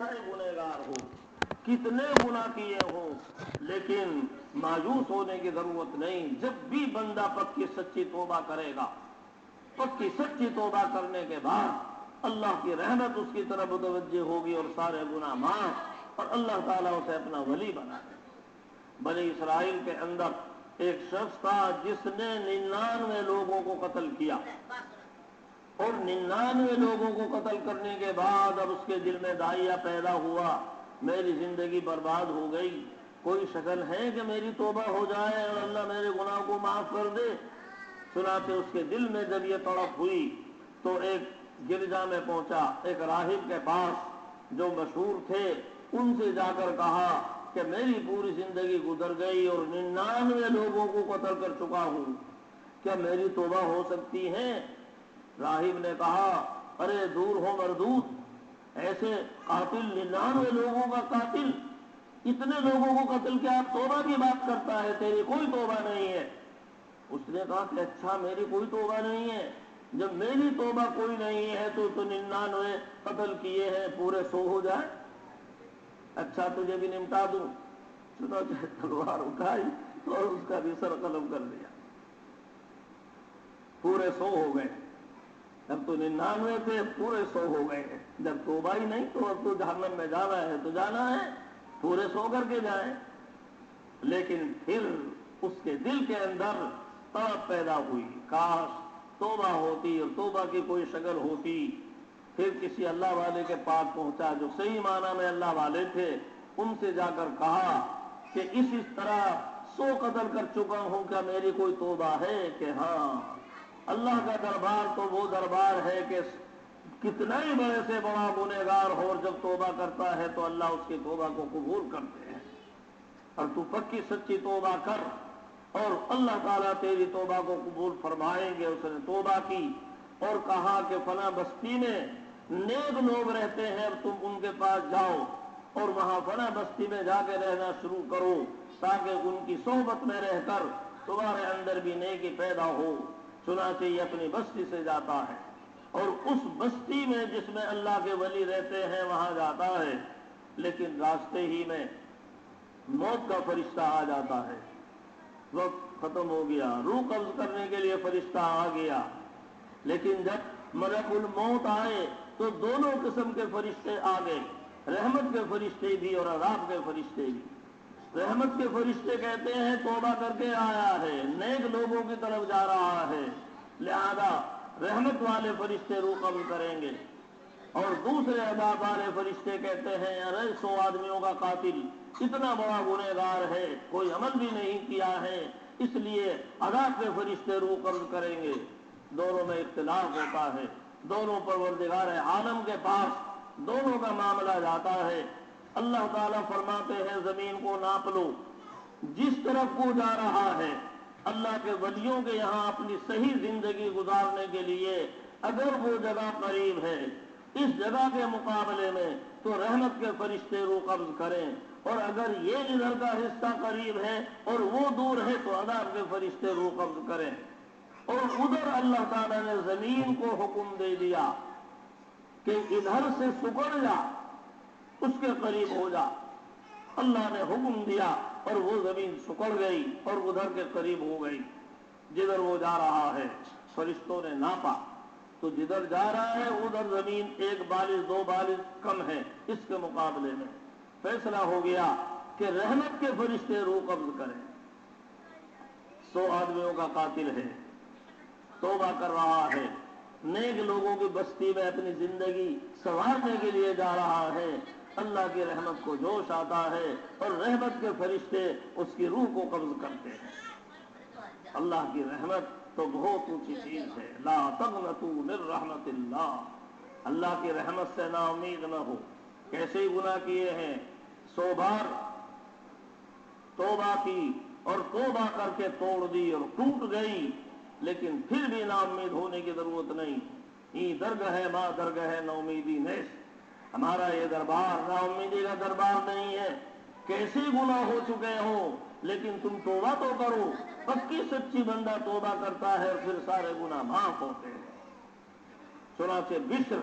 کیسا گنہگار ہو، کتنے گناہ کیے ہوں، لیکن مایوس ہونے کی ضرورت نہیں۔ جب بھی بندہ پکی سچی توبہ کرے گا، پکی سچی توبہ کرنے کے بعد اللہ کی رحمت اس کی طرف متوجہ ہوگی اور سارے گناہ معاف، اور اللہ تعالیٰ اسے اپنا ولی بنا دے۔ بنی اسرائیل کے اندر ایک شخص تھا جس نے 99 لوگوں کو قتل کیا، اور 99 لوگوں کو قتل کرنے کے بعد اب اس کے دل میں داعیہ پیدا ہوا، میری زندگی برباد ہو گئی، کوئی شکل ہے کہ میری توبہ ہو جائے اور اللہ میرے گناہ کو معاف کر دے۔ چنانچہ اس کے دل میں جب یہ تڑپ ہوئی تو ایک گرجا میں پہنچا، ایک راہب کے پاس جو مشہور تھے، ان سے جا کر کہا کہ میری پوری زندگی گزر گئی اور 99 لوگوں کو قتل کر چکا ہوں، کیا میری توبہ ہو سکتی ہے؟ راہب نے کہا، ارے دور ہو مردود، ایسے قاتل، 99 لوگوں کا قاتل، اتنے لوگوں کو قتل کیا آپ توبہ کی بات کرتا ہے، تیری کوئی توبہ نہیں ہے۔ اس نے کہا کہ اچھا میری کوئی توبہ نہیں ہے، جب میری توبہ کوئی نہیں ہے تو 99 قتل کیے ہیں، پورے 100 ہو جائے، اچھا تجھے بھی نمٹا دوں۔ چنانچہ تلوار اٹھائی اور اس کا بھی سر قلم کر دیا، پورے 100 ہو گئے۔ اب تو 99 تھے، پورے 100 ہو گئے، جب توبہ ہی نہیں تو اب تو جہنم میں جانا ہے تو جانا ہے، پورے 100 کر کے جائیں۔ لیکن پھر اس کے دل کے اندر تڑپ پیدا ہوئی، کاش توبہ ہوتی اور توبہ کی کوئی شکل ہوتی۔ پھر کسی اللہ والے کے پاس پہنچا جو صحیح معنی میں اللہ والے تھے، ان سے جا کر کہا کہ اس طرح 100 قتل کر چکا ہوں، کیا میری کوئی توبہ ہے؟ کہ ہاں، اللہ کا دربار تو وہ دربار ہے کہ کتنا ہی بڑے سے بڑا گنہگار ہو، اور جب توبہ کرتا ہے تو اللہ اس کی توبہ کو قبول کرتے ہیں۔ اور تو پکی سچی توبہ کر اور اللہ تعالیٰ تیری توبہ کو قبول فرمائیں گے۔ اس نے توبہ کی اور کہا کہ فلاں بستی میں نیک لوگ رہتے ہیں، اب تم ان کے پاس جاؤ اور وہاں فلاں بستی میں جا کے رہنا شروع کرو، تاکہ ان کی صحبت میں رہ کر تمہارے اندر بھی نیکی پیدا ہو۔ چنانچہ یہ اپنی بستی سے جاتا ہے اور اس بستی میں جس میں اللہ کے ولی رہتے ہیں وہاں جاتا ہے، لیکن راستے ہی میں موت کا فرشتہ آ جاتا ہے۔ وقت ختم ہو گیا، روح قبض کرنے کے لیے فرشتہ آ گیا، لیکن جب ملک الموت آئے تو دونوں قسم کے فرشتے آ گئے، رحمت کے فرشتے بھی اور عذاب کے فرشتے بھی۔ رحمت کے فرشتے کہتے ہیں توبہ کر کے آیا ہے، نیک لوگوں کی طرف جا رہا ہے، لہذا رحمت والے فرشتے روح قبض کریں گے۔ اور دوسرے عذاب والے فرشتے کہتے ہیں ارے 100 آدمیوں کا قاتل اتنا بڑا گنہگار ہے، کوئی عمل بھی نہیں کیا ہے، اس لیے عذاب کے فرشتے روح قبض کریں گے۔ دونوں میں اختلاف ہوتا ہے، دونوں پروردگار عالم کے پاس دونوں کا معاملہ جاتا ہے۔ اللہ تعالیٰ فرماتے ہیں زمین کو ناپ لو، جس طرف کو جا رہا ہے اللہ کے ولیوں کے یہاں اپنی صحیح زندگی گزارنے کے لیے اگر وہ جگہ قریب ہے اس جگہ کے مقابلے میں تو رحمت کے فرشتے روح قبض کریں، اور اگر یہ ادھر کا حصہ قریب ہے اور وہ دور ہے تو عذاب کے فرشتے روح قبض کریں۔ اور ادھر اللہ تعالیٰ نے زمین کو حکم دے دیا کہ ادھر سے سکڑ جا، اس کے قریب ہو جا، اللہ نے حکم دیا اور وہ زمین سکڑ گئی اور ادھر کے قریب ہو گئی جدھر وہ جا رہا ہے۔ فرشتوں نے ناپا تو جدھر جا رہا ہے ادھر زمین 1 بالش 2 بالش کم ہے، اس کے مقابلے میں فیصلہ ہو گیا کہ رحمت کے فرشتے روح قبض کریں۔ 100 آدمیوں کا قاتل ہے، توبہ کر رہا ہے، نیک لوگوں کی بستی میں اپنی زندگی سنوارنے کے لیے جا رہا ہے، اللہ کی رحمت کو جوش آتا ہے اور رحمت کے فرشتے اس کی روح کو قبض کرتے ہیں۔ اللہ کی رحمت تو بہت اونچی چیز ہے، لا تقنطوا من رحمت اللہ، اللہ کی رحمت سے نا امید نہ ہو۔ کیسے ہی گناہ کیے ہیں، 100 بار توبہ کی اور توبہ کر کے توڑ دی اور ٹوٹ گئی، لیکن پھر بھی نا امید ہونے کی ضرورت نہیں۔ یہ درگہ ہے ماں درگہ ہے نا امیدی نیس، ہمارا یہ دربار نا امیدی کا دربار نہیں ہے۔ کیسے گناہ ہو چکے ہوں لیکن تم توبہ تو کرو، پکی سچی بندہ توبہ کرتا ہے اور پھر سارے گناہ معاف ہوتے ہیں۔ چنانچہ بشر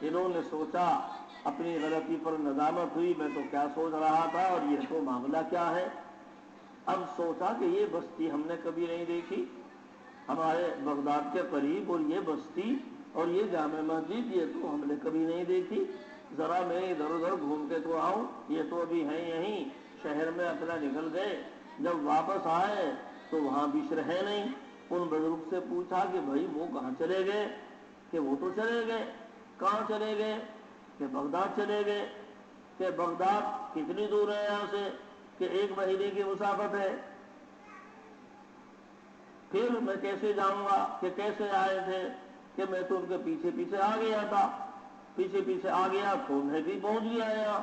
انہوں نے سوچا، اپنی غلطی پر ندامت ہوئی، میں تو کیا سوچ رہا تھا اور یہ تو معاملہ کیا ہے۔ اب سوچا کہ یہ بستی ہم نے کبھی نہیں دیکھی، ہمارے بغداد کے قریب، اور یہ بستی اور یہ جامع مسجد یہ تو ہم نے کبھی نہیں دیکھی، ذرا میں ادھر ادھر گھوم کے تو آؤں، یہ تو ابھی ہیں یہیں شہر میں اپنا نکل گئے۔ جب واپس آئے تو وہاں بشر ہے نہیں۔ ان بزرگ سے پوچھا کہ بھائی وہ کہاں چلے گئے؟ کہ وہ تو چلے گئے۔ کہاں چلے گئے؟ کہ بغداد چلے گئے۔ کہ بغداد کتنی دور ہے یہاں سے؟ کہ 1 مہینے کی مسافت ہے۔ پھر میں کیسے جاؤں گا؟ کہ کیسے آئے تھے؟ کہ میں تو ان کے پیچھے پیچھے آ گیا تھا، پیچھے پیچھے آ گیا تو میں بھی پہنچ گیا یہاں۔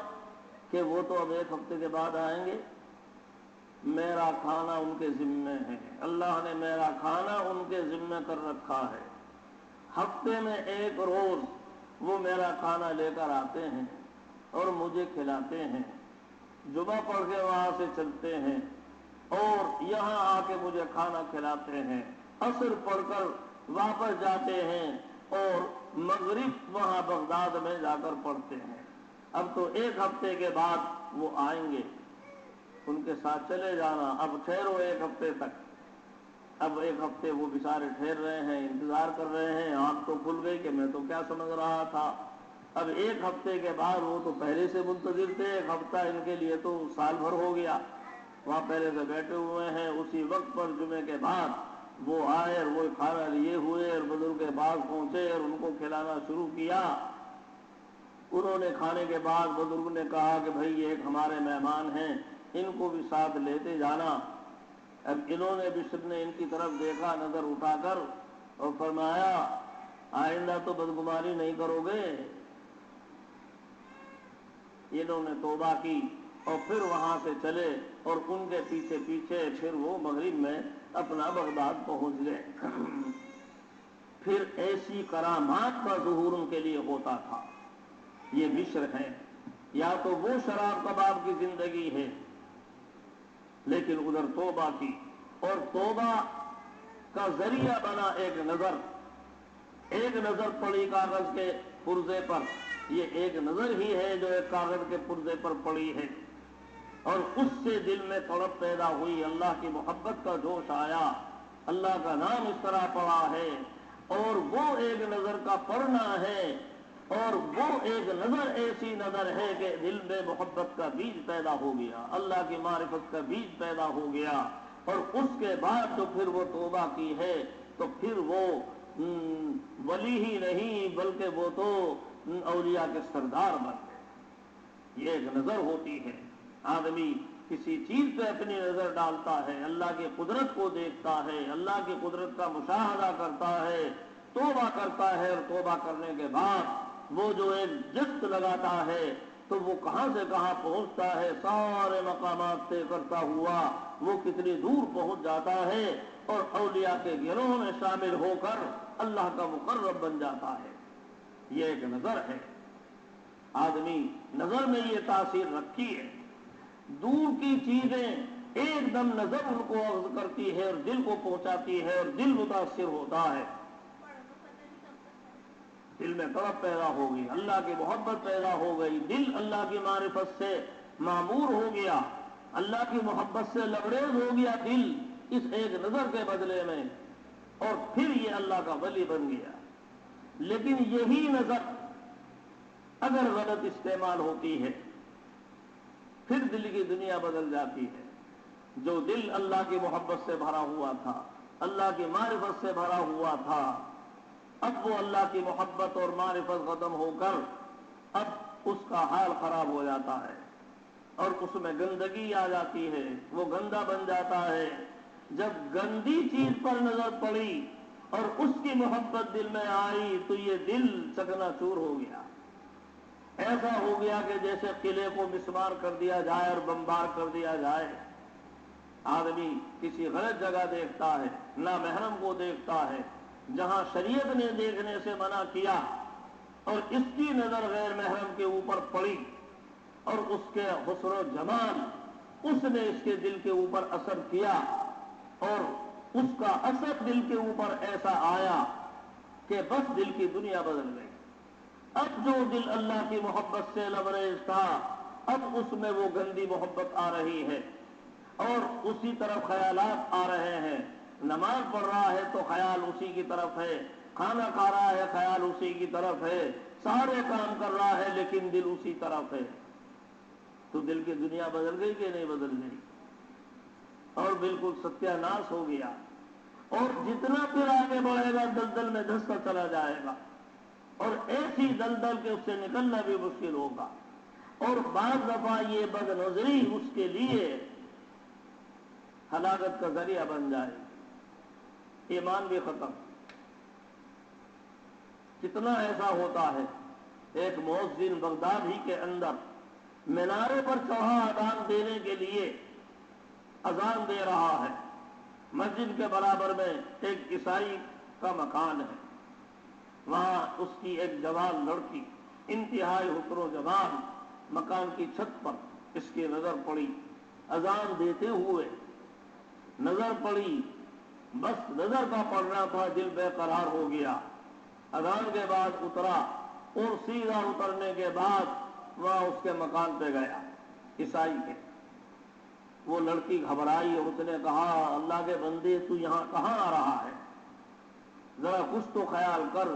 کہ وہ تو اب 1 ہفتے کے بعد آئیں گے، میرا کھانا ان کے ذمے ہے، اللہ نے میرا کھانا ان کے ذمے کر رکھا ہے، ہفتے میں 1 روز وہ میرا کھانا لے کر آتے ہیں اور مجھے کھلاتے ہیں، جمعہ پڑھ کے وہاں سے چلتے ہیں اور یہاں آ کے مجھے کھانا کھلاتے ہیں، عصر پڑھ کر واپس جاتے ہیں اور مغرب وہاں بغداد میں جا کر پڑھتے ہیں۔ اب تو 1 ہفتے کے بعد وہ آئیں گے، ان کے ساتھ چلے جانا، اب ٹھہرو 1 ہفتے تک۔ اب 1 ہفتے وہ بیچارے ٹھہر رہے ہیں، انتظار کر رہے ہیں، آنکھ تو کھل گئی کہ میں تو کیا سمجھ رہا تھا۔ اب 1 ہفتے کے بعد وہ تو پہلے سے منتظر تھے، 1 ہفتہ ان کے لیے تو سال بھر ہو گیا، وہاں پہلے سے بیٹھے ہوئے ہیں۔ اسی وقت پر جمعے کے بعد وہ آئے اور وہ کھانا لیے ہوئے اور بزرگ کے پاس پہنچے اور ان کو کھلانا شروع کیا۔ انہوں نے کھانے کے بعد بزرگ نے کہا کہ بھائی یہ ایک ہمارے مہمان ہیں، ان کو بھی ساتھ لیتے جانا۔ اب انہوں نے بشر نے ان کی طرف دیکھا نظر اٹھا کر اور فرمایا آئندہ تو بدگمانی نہیں کرو گے۔ انہوں نے توبہ کی اور پھر وہاں سے چلے اور ان کے پیچھے پیچھے پھر وہ مغرب میں اپنا بغداد پہنچ گئے۔ پھر ایسی کرامات کا ظہور ان کے لیے ہوتا تھا۔ یہ بشر ہیں، یا تو وہ شراب کباب کی زندگی ہے، لیکن ادھر توبہ کی، اور توبہ کا ذریعہ بنا ایک نظر پڑی کاغذ کے پرزے پر۔ یہ ایک نظر ہی ہے جو ایک کاغذ کے پرزے پر پڑی ہے، اور اس سے دل میں تڑپ پیدا ہوئی، اللہ کی محبت کا جوش آیا، اللہ کا نام اس طرح پڑا ہے، اور وہ ایک نظر کا پڑھنا ہے، اور وہ ایک نظر ایسی نظر ہے کہ دل میں محبت کا بیج پیدا ہو گیا، اللہ کی معرفت کا بیج پیدا ہو گیا، اور اس کے بعد جو پھر وہ توبہ کی ہے تو پھر وہ ولی ہی نہیں بلکہ وہ تو اولیاء کے سردار بن گئے۔ یہ ایک نظر ہوتی ہے، آدمی کسی چیز پہ اپنی نظر ڈالتا ہے، اللہ کی قدرت کو دیکھتا ہے، اللہ کی قدرت کا مشاہدہ کرتا ہے، توبہ کرتا ہے، اور توبہ کرنے کے بعد وہ جو ایک جست لگاتا ہے تو وہ کہاں سے کہاں پہنچتا ہے، سارے مقامات طے کرتا ہوا وہ کتنی دور پہنچ جاتا ہے اور اولیاء کے گروہ میں شامل ہو کر اللہ کا مقرب بن جاتا ہے۔ یہ ایک نظر ہے، آدمی نظر میں یہ تاثیر رکھتی ہے، دور کی چیزیں ایک دم نظر ان کو اخذ کرتی ہے اور دل کو پہنچاتی ہے اور دل متاثر ہوتا ہے، دل میں طرف پیدا ہو گئی، اللہ کی محبت پیدا ہو گئی، دل اللہ کی معرفت سے معمور ہو گیا، اللہ کی محبت سے لبریز ہو گیا دل اس ایک نظر کے بدلے میں، اور پھر یہ اللہ کا ولی بن گیا۔ لیکن یہی نظر اگر غلط استعمال ہوتی ہے پھر دل کی دنیا بدل جاتی ہے۔ جو دل اللہ کی محبت سے بھرا ہوا تھا، اللہ کی معرفت سے بھرا ہوا تھا، اب وہ اللہ کی محبت اور معرفت ختم ہو کر اب اس کا حال خراب ہو جاتا ہے اور اس میں گندگی آ جاتی ہے، وہ گندا بن جاتا ہے۔ جب گندی چیز پر نظر پڑی اور اس کی محبت دل میں آئی تو یہ دل چکنا چور ہو گیا، ایسا ہو گیا کہ جیسے قلعے کو مسمار کر دیا جائے اور بمبار کر دیا جائے۔ آدمی کسی غلط جگہ دیکھتا ہے، نامحرم کو دیکھتا ہے، جہاں شریعت نے دیکھنے سے منع کیا، اور اس کی نظر غیر محرم کے اوپر پڑی اور اس کے حسن و جمال اس نے اس کے دل کے اوپر اثر کیا، اور اس کا اثر دل کے اوپر ایسا آیا کہ بس دل کی دنیا بدل گئی۔ اب جو دل اللہ کی محبت سے لبریز تھا اب اس میں وہ گندی محبت آ رہی ہے اور اسی طرف خیالات آ رہے ہیں. نماز پڑھ رہا ہے تو خیال اسی کی طرف ہے, کھانا کھا رہا ہے خیال اسی کی طرف ہے, سارے کام کر رہا ہے لیکن دل اسی طرف ہے. تو دل کی دنیا بدل گئی کہ نہیں بدل گئی؟ اور بالکل ستیہ ناش ہو گیا. اور جتنا پھر آگے بڑھے گا دلدل میں دھستا چلا جائے گا اور ایسی دلدل کے اس سے نکلنا بھی مشکل ہوگا. اور بعض دفعہ یہ بد نظری اس کے لیے ہلاکت کا ذریعہ بن جائے, ایمان بھی ختم. کتنا ایسا ہوتا ہے. ایک مؤذن بغداد ہی کے اندر مینارے پر چڑھا اذان دینے کے لیے اذان دے رہا ہے. مسجد کے برابر میں ایک عیسائی کا مکان ہے, وہاں اس کی ایک جوان لڑکی انتہائی حسن و جمال مکان کی چھت پر اس کی نظر پڑی. اذان دیتے ہوئے نظر پڑی, بس نظر کا پڑنا تھا, دل بے قرار ہو گیا. اذان کے بعد اترا اور سیدھا اترنے کے بعد وہاں اس کے مکان پہ گیا عیسائی کے. وہ لڑکی گھبرائی اور اس نے کہا اللہ کے بندے تو یہاں کہاں آ رہا ہے؟ ذرا کچھ تو خیال کر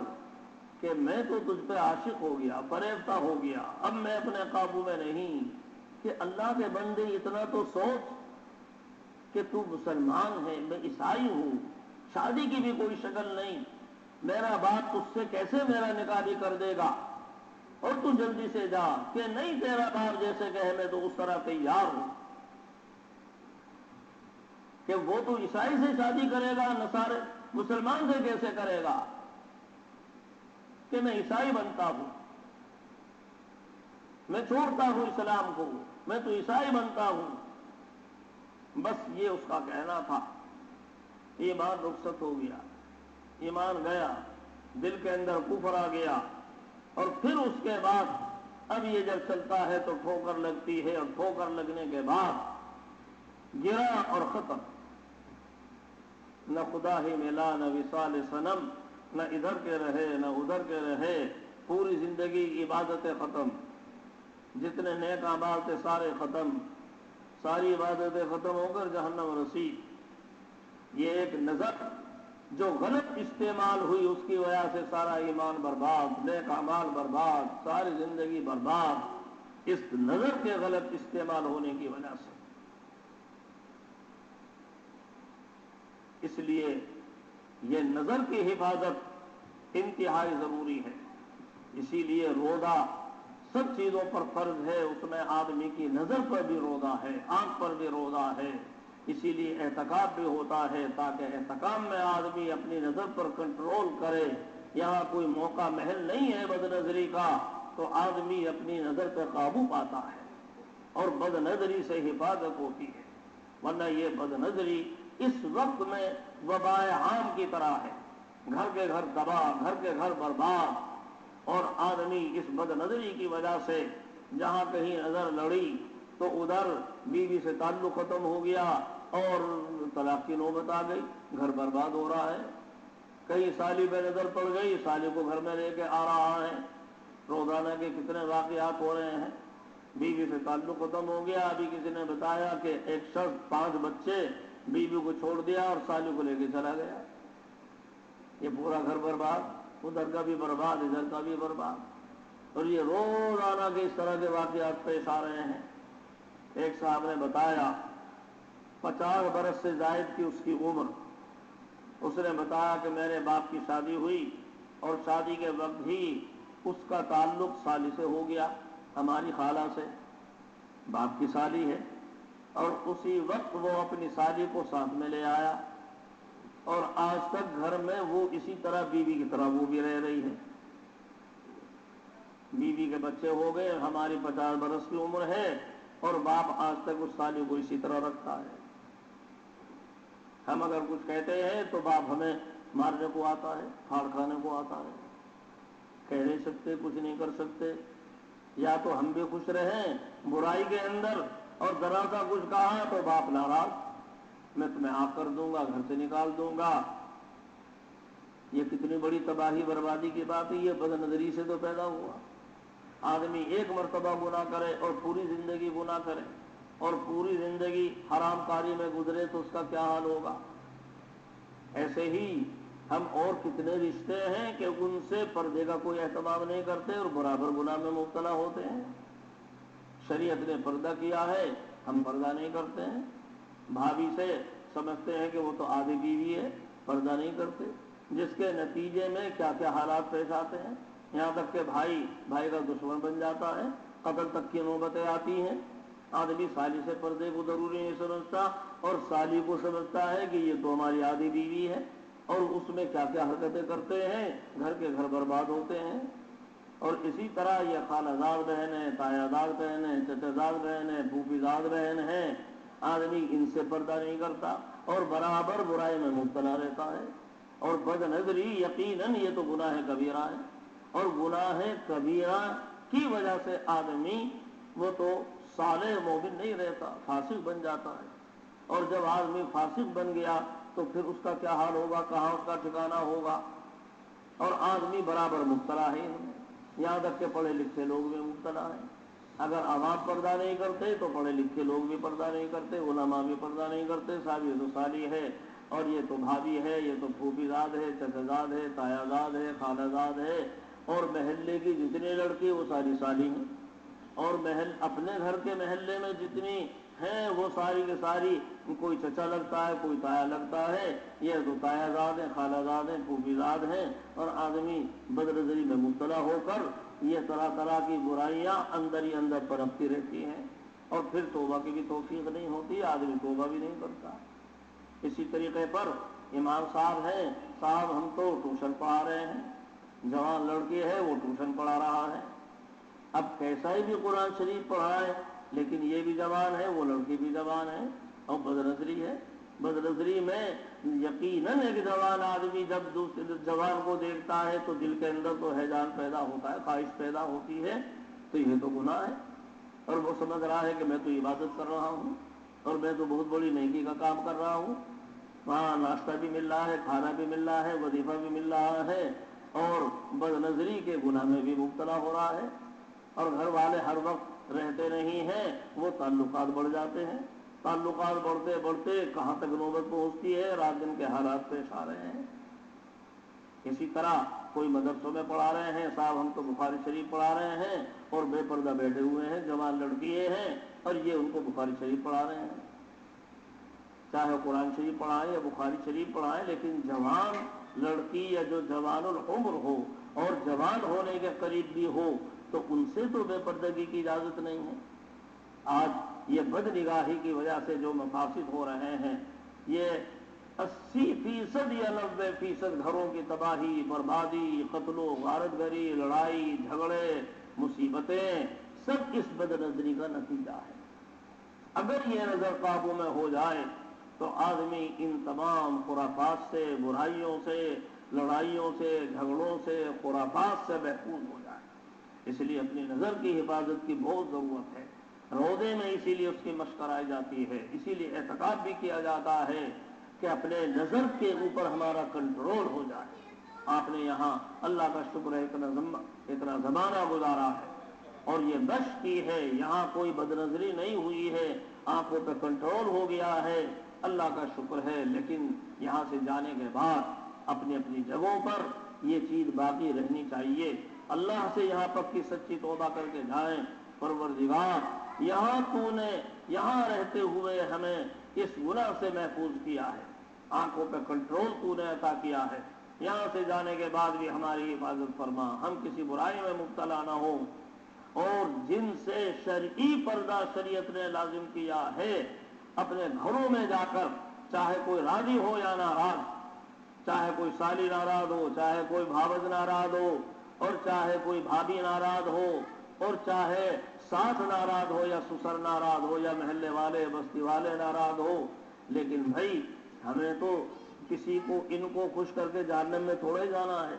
کہ میں تو تجھ پہ عاشق ہو گیا, فریفتہ ہو گیا, اب میں اپنے قابو میں نہیں. کہ اللہ کے بندے اتنا تو سوچ کہ تو مسلمان ہے, میں عیسائی ہوں, شادی کی بھی کوئی شکل نہیں, میرا باپ تجھ سے کیسے میرا نکاح بھی کر دے گا, اور تو جلدی سے جا. کہ نہیں تیرا باپ جیسے کہے میں تو اس طرح تیار ہوں. کہ وہ تو عیسائی سے شادی کرے گا, نصارے مسلمان سے کیسے کرے گا؟ کہ میں عیسائی بنتا ہوں, میں چھوڑتا ہوں اسلام کو, میں تو عیسائی بنتا ہوں. بس یہ اس کا کہنا تھا. ایمان رخصت ہو گیا, ایمان گیا, دل کے اندر کفر آ گیا. اور پھر اس کے بعد اب یہ جب چلتا ہے تو ٹھوکر لگتی ہے, اور ٹھوکر لگنے کے بعد گرا اور ختم. نہ خدا ہی ملا, نہ وصال صنم, نہ ادھر کے رہے نہ ادھر کے رہے. پوری زندگی عبادتیں ختم, جتنے نیک اعمال تھے سارے ختم, ساری عبادتیں ختم ہو کر جہنم رسی. یہ ایک نظر جو غلط استعمال ہوئی اس کی وجہ سے سارا ایمان برباد, نیک اعمال برباد, ساری زندگی برباد, اس نظر کے غلط استعمال ہونے کی وجہ سے. اس لیے یہ نظر کی حفاظت انتہائی ضروری ہے. اسی لیے روزہ سب چیزوں پر فرض ہے, اس میں آدمی کی نظر پر بھی روزہ ہے, آنکھ پر بھی روزہ ہے. اسی لیے اعتکاف بھی ہوتا ہے تاکہ اعتکاف میں آدمی اپنی نظر پر کنٹرول کرے. یہاں کوئی موقع محل نہیں ہے بد نظری کا, تو آدمی اپنی نظر پر قابو پاتا ہے اور بد نظری سے حفاظت ہوتی ہے. ورنہ یہ بد نظری اس وقت میں وبائے عام کی طرح ہے, گھر کے گھر تباہ, گھر کے گھر برباد. اور آدمی اس بد نظری کی وجہ سے جہاں کہیں نظر لڑی تو ادھر بیوی سے تعلق ختم ہو گیا اور طلاق کی نوبت آ گئی, گھر برباد ہو رہا ہے. کہیں سالی پہ نظر پڑ گئی, سالی کو گھر میں لے کے آ رہا ہے. روزانہ کے کتنے واقعات ہو رہے ہیں. بیوی سے تعلق ختم ہو گیا. ابھی کسی نے بتایا کہ ایک شخص 5 بچے, بیوی کو چھوڑ دیا اور سالی کو لے کے چلا گیا. یہ پورا گھر برباد, ادھر کا بھی برباد, ادھر کا بھی برباد. اور یہ روزانہ کے اس طرح کے واقعات پیش آ رہے ہیں. ایک صاحب نے بتایا 50 برس سے زائد کی اس کی عمر. اس نے بتایا کہ میرے باپ کی شادی ہوئی اور شادی کے وقت ہی اس کا تعلق سالی سے ہو گیا, ہماری خالہ سے. باپ کی سالی ہے اور اسی وقت وہ اپنی سالی کو ساتھ میں لے آیا اور آج تک گھر میں وہ اسی طرح بیوی کی طرح وہ بھی رہ رہی ہے. بیوی کے بچے ہو گئے, ہماری 50 برس کی عمر ہے اور باپ آج تک اس سالی کو اسی طرح رکھتا ہے. ہم اگر کچھ کہتے ہیں تو باپ ہمیں مارنے کو آتا ہے, پھاڑ کھانے کو آتا ہے. کہہ نہیں سکتے, کچھ نہیں کر سکتے. یا تو ہم بھی خوش رہیں برائی کے اندر, اور ذرا سا کچھ کہا تو باپ ناراض, میں تمہیں آگ کر دوں گا, گھر سے نکال دوں گا. یہ کتنی بڑی تباہی بربادی کی بات ہے. یہ بد نظری سے تو پیدا ہوا. آدمی ایک مرتبہ گناہ کرے اور پوری زندگی گناہ کرے اور پوری زندگی حرام کاری میں گزرے تو اس کا کیا حال ہوگا. ایسے ہی ہم اور کتنے رشتے ہیں کہ ان سے پردے کا کوئی اہتمام نہیں کرتے اور برابر گناہ میں مبتلا ہوتے ہیں. شریعت نے پردہ کیا ہے، ہم پردہ نہیں کرتے ہیں. بھابھی سے سمجھتے ہیں کہ وہ تو آدھی بیوی ہے، پردہ نہیں کرتے، جس کے نتیجے میں کیا کیا حالات پیش آتے ہیں. یہاں تک کہ بھائی کا دشمن بن جاتا ہے، قتل تک کی نوبتیں آتی ہیں. آدمی سالی سے پردے کو ضروری نہیں سمجھتا اور سالی کو سمجھتا ہے کہ یہ تو ہماری آدھی بیوی ہے، اور اس میں کیا کیا حرکتیں کرتے ہیں، گھر کے گھر برباد ہوتے ہیں. اور اسی طرح یہ خالہ زاد بہن ہے، تایا زاد بہن ہے، چچا زاد بہن ہے، پھوپھی زاد بہن ہے. آدمی ان سے پردہ نہیں کرتا اور برابر برائی میں مبتلا رہتا ہے. اور بد نظری یقیناً یہ تو گناہ کبیرہ ہے، اور گناہ کبیرہ کی وجہ سے آدمی وہ تو صالح مومن نہیں رہتا، فاسق بن جاتا ہے. اور جب آدمی فاسق بن گیا تو پھر اس کا کیا حال ہوگا، کہاں اس کا ٹھکانہ ہوگا. اور آدمی برابر مبتلا ہے ان میں، یہاں تک کہ پڑھے لکھے لوگ بھی مبتلا ہیں. اگر عوام پردہ نہیں کرتے تو پڑھے لکھے لوگ بھی پردہ نہیں کرتے، علماء بھی پردہ نہیں کرتے. صاحب یہ تو سالی ہے اور یہ تو بھابھی ہے، یہ تو پھوپھی زاد ہے، چچا زاد ہے، تایا زاد ہے، خالہ زاد ہے. اور محلے کی جتنی لڑکی وہ ساری سالی ہیں، اور اپنے گھر کے محلے میں جتنی ہیں وہ ساری کے ساری کوئی چچا لگتا ہے، کوئی تایا لگتا ہے. یہ تو تایا زاد ہیں، خالہ زاد ہیں، پھوپھی زاد ہیں. اور آدمی بدنظری میں مبتلا ہو کر یہ طرح طرح کی برائیاں اندر ہی اندر پنپتی رہتی ہیں، اور پھر توبہ کی بھی توفیق نہیں ہوتی، آدمی توبہ بھی نہیں کرتا. اسی طریقے پر امام صاحب ہیں، صاحب ہم تو ٹیوشن پڑھا رہے ہیں، جوان لڑکی ہے وہ ٹیوشن پڑھا رہا ہے. اب کیسا ہی بھی قرآن شریف پڑھائے لیکن یہ بھی جوان ہے، وہ لڑکی بھی جوان ہے اور بدنظری ہے. بدنظری میں یقیناً ایک جوان آدمی جب دوسرے جوان کو دیکھتا ہے تو دل کے اندر تو حیران پیدا ہوتا ہے، خواہش پیدا ہوتی ہے. تو یہ تو گناہ ہے، اور وہ سمجھ رہا ہے کہ میں تو عبادت کر رہا ہوں اور میں تو بہت بڑی نیکی کا کام کر رہا ہوں. وہاں ناشتہ بھی مل رہا ہے، کھانا بھی مل رہا ہے، وظیفہ بھی مل رہا ہے، اور بدنظری کے گناہ میں بھی مبتلا ہو رہا ہے. اور گھر والے ہر وقت رہتے نہیں ہیں، وہ تعلقات بڑھ جاتے ہیں. تعلقات بڑھتے بڑھتے کہاں تک نوبت پہنچتی ہے، رات دن کے حالات پیش آ رہے ہیں. اسی طرح کوئی مدرسوں میں پڑھا رہے ہیں، صاحب ہم تو بخاری شریف پڑھا رہے ہیں، اور بے پردہ بیٹھے ہوئے ہیں جوان لڑکیے ہیں اور یہ ان کو بخاری شریف پڑھا رہے ہیں. چاہے قرآن شریف پڑھائیں یا بخاری شریف پڑھائیں، لیکن جوان لڑکی یا جو جوان العمر ہو اور جوان ہونے کے قریب بھی ہو تو ان سے تو بے پردگی کی اجازت نہیں ہے. آج یہ بد نگاہی کی وجہ سے جو مفاسد ہو رہے ہیں، یہ 80% یا 90% گھروں کی تباہی، بربادی، قتل و غارت گری، لڑائی جھگڑے، مصیبتیں سب اس بد نظری کا نتیجہ ہے. اگر یہ نظر قابو میں ہو جائے تو آدمی ان تمام خرافات سے، برائیوں سے، لڑائیوں سے، جھگڑوں سے، خرافات سے محفوظ ہو جائے. اس لیے اپنی نظر کی حفاظت کی بہت ضرورت ہے. روزے میں اسی لیے اس کی مشق کرائی جاتی ہے، اسی لیے اعتکاف بھی کیا جاتا ہے کہ اپنے نظر کے اوپر ہمارا کنٹرول ہو جائے. آپ نے یہاں اللہ کا شکر ہے اتنا زمانہ گزارا ہے اور یہ بش کی ہے، یہاں کوئی بدنظری نہیں ہوئی ہے، آنکھوں پہ کنٹرول ہو گیا ہے، اللہ کا شکر ہے. لیکن یہاں سے جانے کے بعد اپنی اپنی جگہوں پر یہ چیز باقی رہنی چاہیے. اللہ سے یہاں پکی سچی توبہ کر کے جائیں، پروردگار یہاں تو نے یہاں رہتے ہوئے ہمیں اس گناہ سے محفوظ کیا ہے، آنکھوں پہ کنٹرول تو نے عطا کیا ہے، یہاں سے جانے کے بعد بھی ہماری حفاظت فرما، ہم کسی برائی میں مبتلا نہ ہوں. اور جن سے شرعی پردہ شریعت نے لازم کیا ہے اپنے گھروں میں جا کر، چاہے کوئی راضی ہو یا ناراض، چاہے کوئی سالی ناراض ہو، چاہے کوئی بھاوج ناراض ہو، اور چاہے کوئی بھابھی ناراض ہو، اور چاہے ساتھ ناراض ہو یا سسر ناراض ہو یا محلے والے بستی والے ناراض ہو، لیکن بھائی ہمیں تو کسی کو ان کو خوش کر کے جہنم میں تھوڑے جانا ہے.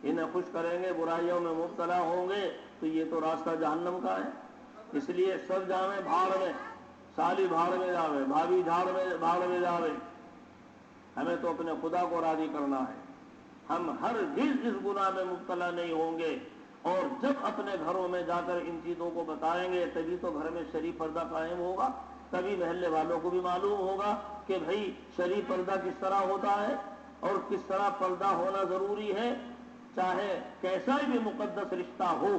انہیں خوش کریں گے، برائیوں میں مبتلا ہوں گے تو یہ تو راستہ جہنم کا ہے. اس لیے سب جاویں بھاڑ میں، سالی بھاڑ میں جاوے، بھابھی بھاڑ میں جاوے، ہمیں تو اپنے خدا کو راضی کرنا ہے. ہم ہرگز اس گناہ میں مبتلا نہیں ہوں گے، اور جب اپنے گھروں میں جا کر ان چیزوں کو بتائیں گے تبھی تو گھر میں شریف پردہ قائم ہوگا، تبھی محلے والوں کو بھی معلوم ہوگا کہ بھئی شریف پردہ کس طرح ہوتا ہے اور کس طرح پردہ ہونا ضروری ہے، چاہے کیسا بھی مقدس رشتہ ہو،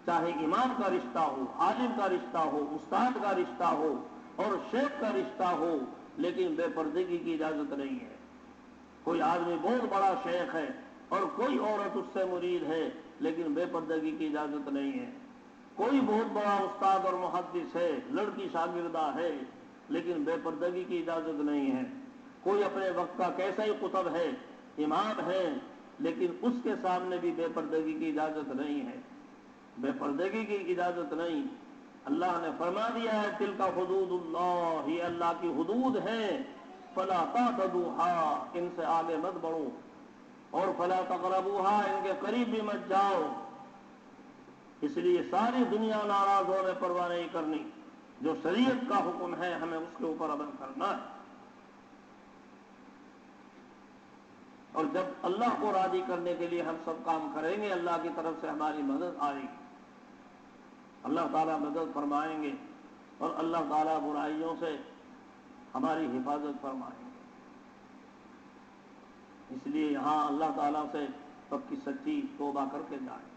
چاہے امام کا رشتہ ہو، عالم کا رشتہ ہو، استاد کا رشتہ ہو اور شیخ کا رشتہ ہو، لیکن بے پردگی کی اجازت نہیں ہے۔ کوئی آدمی بہت بڑا شیخ ہے اور کوئی عورت اس سے مرید ہے، لیکن بے پردگی کی اجازت نہیں ہے۔ کوئی بہت بڑا استاد اور محدث ہے، لڑکی شاگردہ ہے، لیکن بے پردگی کی اجازت نہیں ہے۔ کوئی اپنے وقت کا کیسا ہی قطب ہے، امام ہے، لیکن اس کے سامنے بھی بے پردگی کی اجازت نہیں ہے۔ بے پردگی کی اجازت نہیں۔ اللہ نے فرما دیا ہے تلک حدود اللہ، یہ اللہ کی حدود ہیں، فلا تعتدوها، ان سے آگے مت بڑھو، اور فلا تقربوها، ان کے قریب بھی مت جاؤ۔ اس لیے ساری دنیا ناراض ہونے پرواہ نہیں کرنی، جو شریعت کا حکم ہے ہمیں اس کے اوپر عمل کرنا ہے۔ اور جب اللہ کو راضی کرنے کے لیے ہم سب کام کریں گے، اللہ کی طرف سے ہماری مدد آئے گی، اللہ تعالیٰ مدد فرمائیں گے، اور اللہ تعالیٰ برائیوں سے ہماری حفاظت فرمائیں گے۔ اس لیے یہاں اللہ تعالیٰ سے پکی سچی توبہ کر کے جائیں۔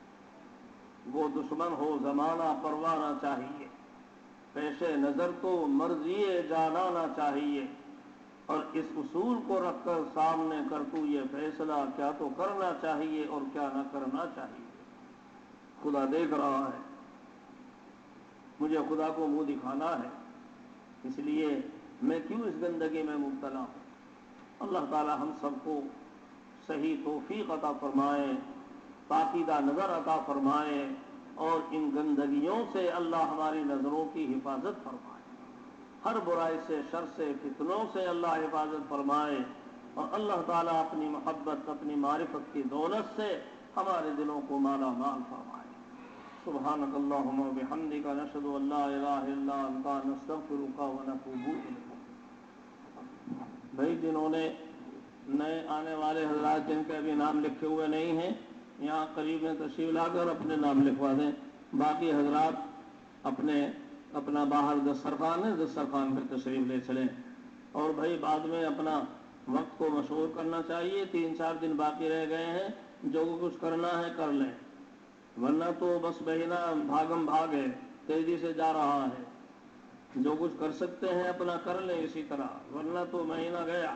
وہ دشمن ہو زمانہ پرواہ نہ چاہیے، پیش نظر تو مرضی جانانا چاہیے، اور اس اصول کو رکھ کر سامنے کر تو یہ فیصلہ، کیا تو کرنا چاہیے اور کیا نہ کرنا چاہیے۔ خدا دیکھ رہا ہے، مجھے خدا کو منہ دکھانا ہے، اس لیے میں کیوں اس گندگی میں مبتلا ہوں۔ اللہ تعالی ہم سب کو صحیح توفیق عطا فرمائے، پاکیزہ نظر عطا فرمائے، اور ان گندگیوں سے اللہ ہماری نظروں کی حفاظت فرمائے، ہر برائی سے، شر سے، فتنوں سے اللہ حفاظت فرمائے، اور اللہ تعالیٰ اپنی محبت، اپنی معرفت کی دولت سے ہمارے دلوں کو مالا مال فرمائے۔ سبحانک اللہم و بحمدک، نشہد ان لا الہ الا انت، نستغفرک و نتوب الیک۔ بھائی جنہوں نے نئے آنے والے حضرات جن کے ابھی نام لکھے ہوئے نہیں ہیں، یہاں قریب میں تشریف لا کر اپنے نام لکھوا دیں۔ باقی حضرات اپنا باہر دسترخوان ہے، دسترخوان پہ تشریف لے چلیں، اور بھائی بعد میں اپنا وقت کو مشغول کرنا چاہیے، 3-4 دن باقی رہ گئے ہیں، جو کچھ کرنا ہے کر لیں، ورنہ تو بس مہینہ بھاگم بھاگ ہے، تیزی سے جا رہا ہے۔ جو کچھ کر سکتے ہیں اپنا کر لیں اسی طرح، ورنہ تو مہینہ گیا۔